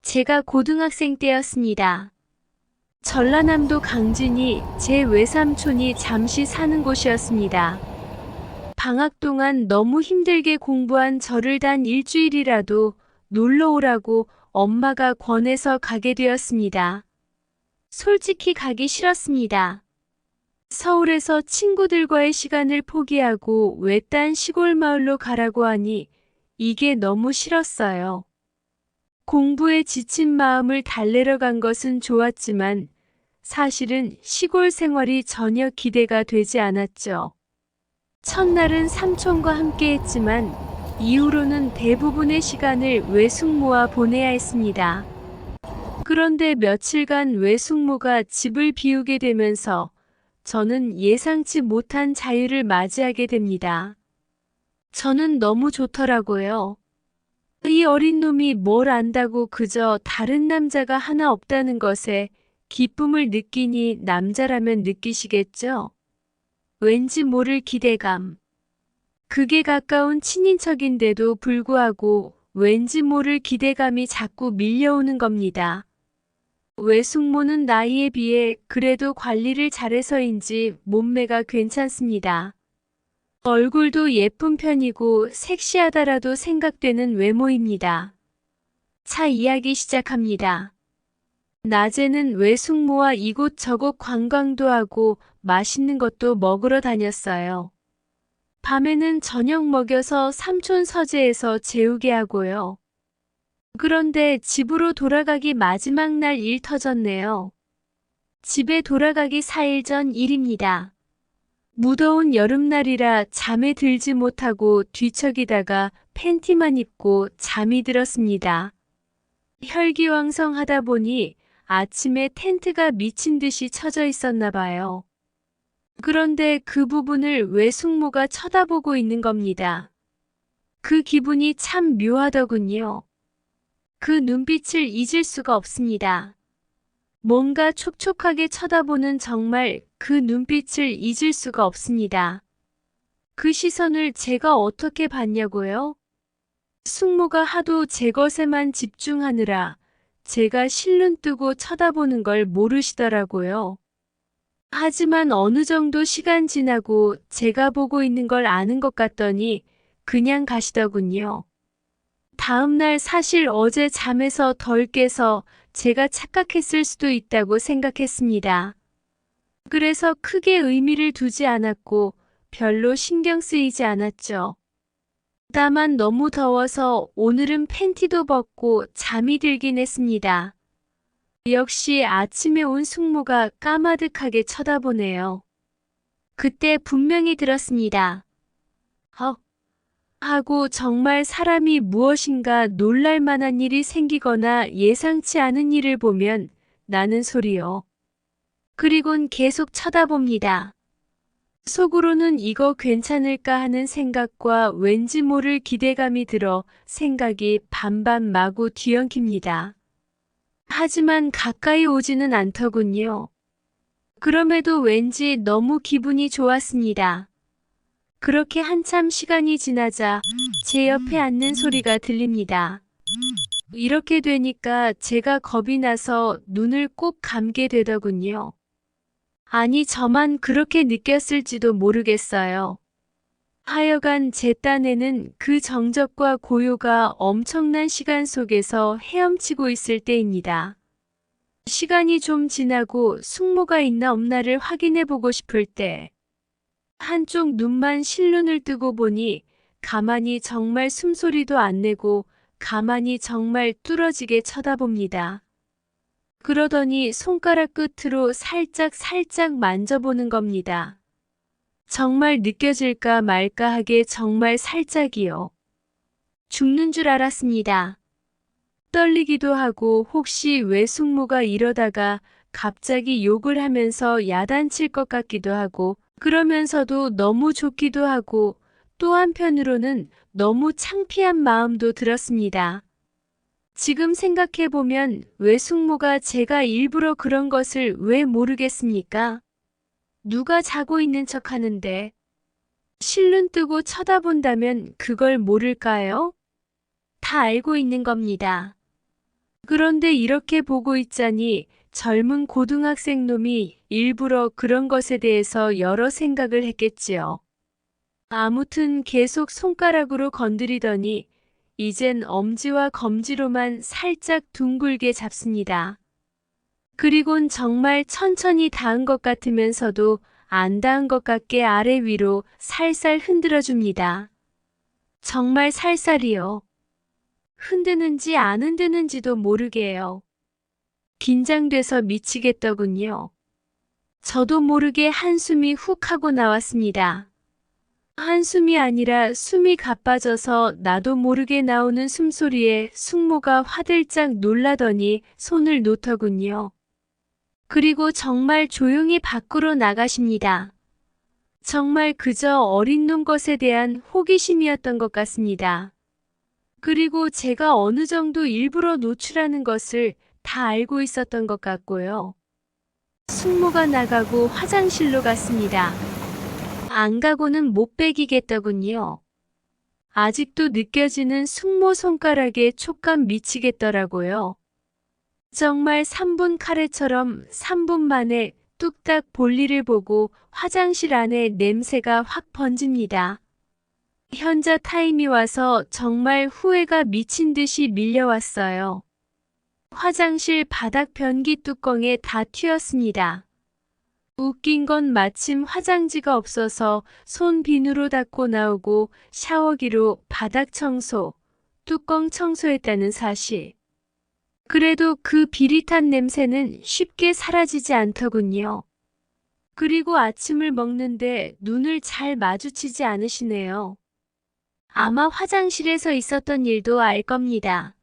제가 고등학생 때였습니다. 전라남도 강진이 제 외삼촌이 잠시 사는 곳이었습니다. 방학 동안 너무 힘들게 공부한 저를 단 일주일이라도 놀러 오라고 엄마가 권해서 가게 되었습니다. 솔직히 가기 싫었습니다. 서울에서 친구들과의 시간을 포기하고 외딴 시골 마을로 가라고 하니 이게 너무 싫었어요. 공부에 지친 마음을 달래러 간 것은 좋았지만 사실은 시골 생활이 전혀 기대가 되지 않았죠. 첫날은 삼촌과 함께 했지만 이후로는 대부분의 시간을 외숙모와 보내야 했습니다. 그런데 며칠간 외숙모가 집을 비우게 되면서 저는 예상치 못한 자유를 맞이하게 됩니다. 저는 너무 좋더라고요. 이 어린 놈이 뭘 안다고 그저 다른 남자가 하나 없다는 것에 기쁨을 느끼니 남자라면 느끼시겠죠? 왠지 모를 기대감. 극에 가까운 친인척인데도 불구하고 왠지 모를 기대감이 자꾸 밀려오는 겁니다. 외숙모는 나이에 비해 그래도 관리를 잘해서인지 몸매가 괜찮습니다. 얼굴도 예쁜 편이고 섹시하다라도 생각되는 외모입니다. 차 이야기 시작합니다. 낮에는 외숙모와 이곳저곳 관광도 하고 맛있는 것도 먹으러 다녔어요. 밤에는 저녁 먹여서 삼촌 서재에서 재우게 하고요. 그런데 집으로 돌아가기 마지막 날 일 터졌네요. 집에 돌아가기 4일 전 일입니다. 무더운 여름날이라 잠에 들지 못하고 뒤척이다가 팬티만 입고 잠이 들었습니다. 혈기왕성하다 보니 아침에 텐트가 미친 듯이 쳐져 있었나 봐요. 그런데 그 부분을 외숙모가 쳐다보고 있는 겁니다. 그 기분이 참 묘하더군요. 그 눈빛을 잊을 수가 없습니다. 뭔가 촉촉하게 쳐다보는 정말 그 눈빛을 잊을 수가 없습니다. 그 시선을 제가 어떻게 봤냐고요? 숙모가 하도 제 것에만 집중하느라 제가 실눈 뜨고 쳐다보는 걸 모르시더라고요. 하지만 어느 정도 시간 지나고 제가 보고 있는 걸 아는 것 같더니 그냥 가시더군요. 다음날 사실 어제 잠에서 덜 깨서 제가 착각했을 수도 있다고 생각했습니다. 그래서 크게 의미를 두지 않았고 별로 신경 쓰이지 않았죠. 다만 너무 더워서 오늘은 팬티도 벗고 잠이 들긴 했습니다. 역시 아침에 온 숙모가 까마득하게 쳐다보네요. 그때 분명히 들었습니다. 헉! 하고 정말 사람이 무엇인가 놀랄 만한 일이 생기거나 예상치 않은 일을 보면 나는 소리요. 그리곤 계속 쳐다봅니다. 속으로는 이거 괜찮을까 하는 생각과 왠지 모를 기대감이 들어 생각이 반반 마구 뒤엉킵니다. 하지만 가까이 오지는 않더군요. 그럼에도 왠지 너무 기분이 좋았습니다. 그렇게 한참 시간이 지나자 제 옆에 앉는 소리가 들립니다. 이렇게 되니까 제가 겁이 나서 눈을 꼭 감게 되더군요. 아니 저만 그렇게 느꼈을지도 모르겠어요. 하여간 제 딴에는 그 정적과 고요가 엄청난 시간 속에서 헤엄치고 있을 때입니다. 시간이 좀 지나고 숙모가 있나 없나를 확인해 보고 싶을 때 한쪽 눈만 실눈을 뜨고 보니 가만히 정말 숨소리도 안 내고 가만히 정말 뚫어지게 쳐다봅니다. 그러더니 손가락 끝으로 살짝 만져보는 겁니다. 정말 느껴질까 말까 하게 정말 살짝이요. 죽는 줄 알았습니다. 떨리기도 하고 혹시 외숙모가 이러다가 갑자기 욕을 하면서 야단칠 것 같기도 하고 그러면서도 너무 좋기도 하고 또 한편으로는 너무 창피한 마음도 들었습니다. 지금 생각해보면 외숙모가 제가 일부러 그런 것을 왜 모르겠습니까? 누가 자고 있는 척 하는데 실눈 뜨고 쳐다본다면 그걸 모를까요? 다 알고 있는 겁니다. 그런데 이렇게 보고 있자니 젊은 고등학생 놈이 일부러 그런 것에 대해서 여러 생각을 했겠지요. 아무튼 계속 손가락으로 건드리더니 이젠 엄지와 검지로만 살짝 둥글게 잡습니다. 그리곤 정말 천천히 닿은 것 같으면서도 안 닿은 것 같게 아래 위로 살살 흔들어 줍니다. 정말 살살이요. 흔드는지 안 흔드는지도 모르게요. 긴장돼서 미치겠더군요. 저도 모르게 한숨이 훅 하고 나왔습니다. 한숨이 아니라 숨이 가빠져서 나도 모르게 나오는 숨소리에 숙모가 화들짝 놀라더니 손을 놓더군요. 그리고 정말 조용히 밖으로 나가십니다. 정말 그저 어린 놈 것에 대한 호기심이었던 것 같습니다. 그리고 제가 어느 정도 일부러 노출하는 것을 다 알고 있었던 것 같고요. 숙모가 나가고 화장실로 갔습니다. 안 가고는 못 베기겠더군요. 아직도 느껴지는 숙모 손가락의 촉감 미치겠더라고요. 정말 3분 카레처럼 3분 만에 뚝딱 볼일을 보고 화장실 안에 냄새가 확 번집니다. 현자 타임이 와서 정말 후회가 미친 듯이 밀려왔어요. 화장실 바닥 변기 뚜껑에 다 튀었습니다. 웃긴 건 마침 화장지가 없어서 손 비누로 닦고 나오고 샤워기로 바닥 청소, 뚜껑 청소했다는 사실. 그래도 그 비릿한 냄새는 쉽게 사라지지 않더군요. 그리고 아침을 먹는데 눈을 잘 마주치지 않으시네요. 아마 화장실에서 있었던 일도 알 겁니다.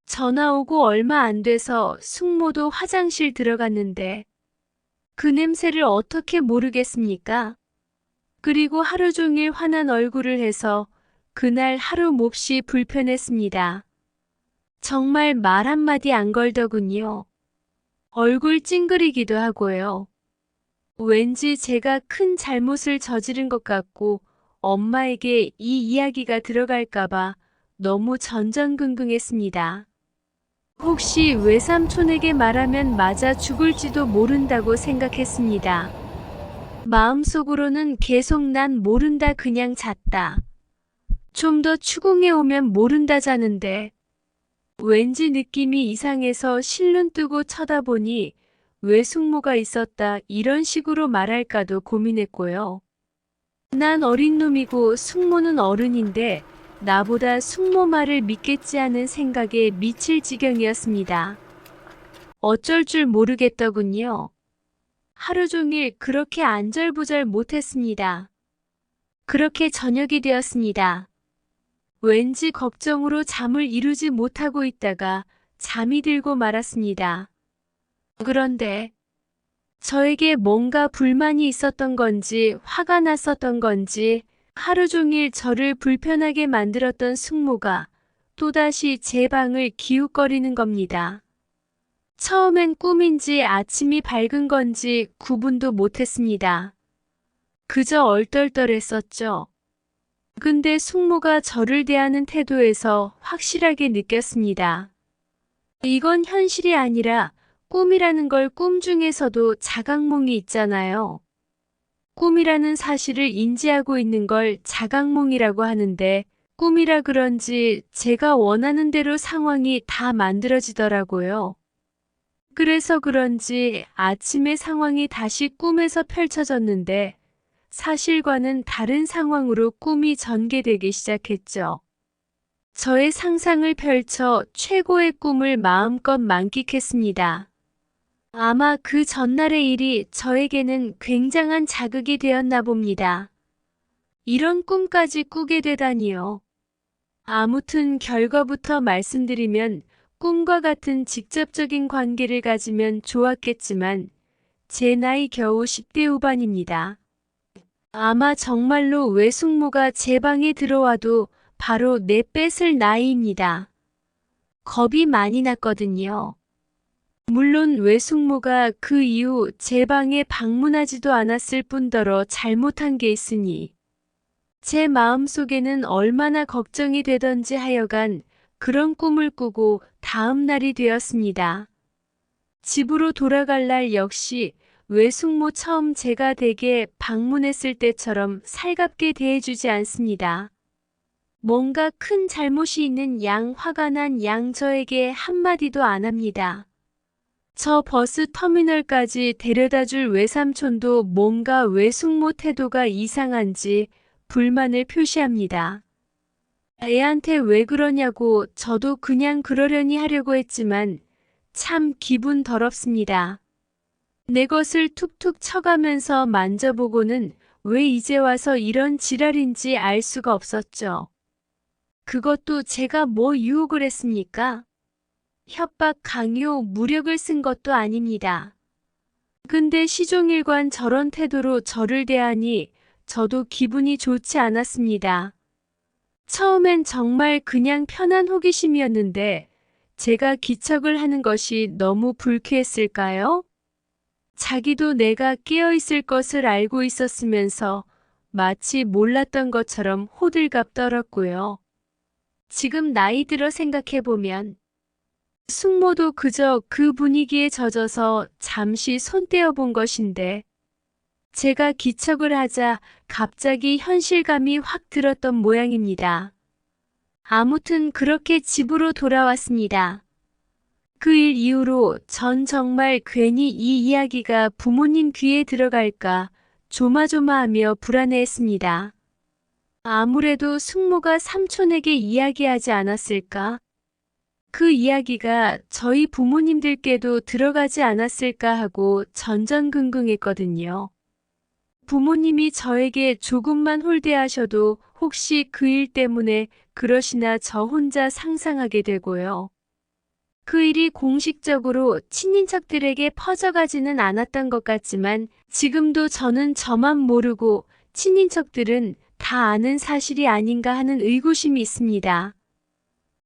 전화 오고 얼마 안 돼서 숙모도 화장실 들어갔는데 그 냄새를 어떻게 모르겠습니까? 그리고 하루 종일 화난 얼굴을 해서 그날 하루 몹시 불편했습니다. 정말 말 한마디 안 걸더군요. 얼굴 찡그리기도 하고요. 왠지 제가 큰 잘못을 저지른 것 같고 엄마에게 이 이야기가 들어갈까봐 너무 전전긍긍했습니다. 혹시 외삼촌에게 말하면 맞아 죽을지도 모른다고 생각했습니다. 마음속으로는 계속 난 모른다 그냥 잤다. 좀 더 추궁해 오면 모른다 자는데 왠지 느낌이 이상해서 실눈 뜨고 쳐다보니 왜 숙모가 있었다 이런 식으로 말할까도 고민했고요. 난 어린 놈이고 숙모는 어른인데 나보다 숙모 말을 믿겠지 하는 생각에 미칠 지경이었습니다. 어쩔 줄 모르겠더군요. 하루 종일 그렇게 안절부절 못했습니다. 그렇게 저녁이 되었습니다. 왠지 걱정으로 잠을 이루지 못하고 있다가 잠이 들고 말았습니다. 그런데 저에게 뭔가 불만이 있었던 건지 화가 났었던 건지 하루 종일 저를 불편하게 만들었던 숙모가 또다시 제 방을 기웃거리는 겁니다. 처음엔 꿈인지 아침이 밝은 건지 구분도 못했습니다. 그저 얼떨떨했었죠. 근데 숙모가 저를 대하는 태도에서 확실하게 느꼈습니다. 이건 현실이 아니라 꿈이라는 걸 꿈 중에서도 자각몽이 있잖아요. 꿈이라는 사실을 인지하고 있는 걸 자각몽이라고 하는데 꿈이라 그런지 제가 원하는 대로 상황이 다 만들어지더라고요. 그래서 그런지 아침에 상황이 다시 꿈에서 펼쳐졌는데 사실과는 다른 상황으로 꿈이 전개되기 시작했죠. 저의 상상을 펼쳐 최고의 꿈을 마음껏 만끽했습니다. 아마 그 전날의 일이 저에게는 굉장한 자극이 되었나 봅니다. 이런 꿈까지 꾸게 되다니요. 아무튼 결과부터 말씀드리면 꿈과 같은 직접적인 관계를 가지면 좋았겠지만 제 나이 겨우 10대 후반입니다. 아마 정말로 외숙모가 제 방에 들어와도 바로 내뺏을 나이입니다. 겁이 많이 났거든요. 물론 외숙모가 그 이후 제 방에 방문하지도 않았을 뿐더러 잘못한 게 있으니 제 마음속에는 얼마나 걱정이 되던지 하여간 그런 꿈을 꾸고 다음 날이 되었습니다. 집으로 돌아갈 날 역시 외숙모 처음 제가 댁에 방문했을 때처럼 살갑게 대해주지 않습니다. 뭔가 큰 잘못이 있는 양 화가 난 양 저에게 한마디도 안 합니다. 저 버스 터미널까지 데려다줄 외삼촌도 뭔가 외숙모 태도가 이상한지 불만을 표시합니다. 애한테 왜 그러냐고 저도 그냥 그러려니 하려고 했지만 참 기분 더럽습니다. 내 것을 툭툭 쳐가면서 만져보고는 왜 이제 와서 이런 지랄인지 알 수가 없었죠. 그것도 제가 뭐 유혹을 했습니까? 협박, 강요, 무력을 쓴 것도 아닙니다. 근데 시종일관 저런 태도로 저를 대하니 저도 기분이 좋지 않았습니다. 처음엔 정말 그냥 편한 호기심이었는데 제가 기척을 하는 것이 너무 불쾌했을까요? 자기도 내가 깨어있을 것을 알고 있었으면서 마치 몰랐던 것처럼 호들갑 떨었고요. 지금 나이 들어 생각해보면 숙모도 그저 그 분위기에 젖어서 잠시 손 떼어본 것인데 제가 기척을 하자 갑자기 현실감이 확 들었던 모양입니다. 아무튼 그렇게 집으로 돌아왔습니다. 그 일 이후로 전 정말 괜히 이 이야기가 부모님 귀에 들어갈까 조마조마하며 불안해했습니다. 아무래도 숙모가 삼촌에게 이야기하지 않았을까? 그 이야기가 저희 부모님들께도 들어가지 않았을까 하고 전전긍긍했거든요. 부모님이 저에게 조금만 홀대하셔도 혹시 그 일 때문에 그러시나 저 혼자 상상하게 되고요. 그 일이 공식적으로 친인척들에게 퍼져가지는 않았던 것 같지만 지금도 저는 저만 모르고 친인척들은 다 아는 사실이 아닌가 하는 의구심이 있습니다.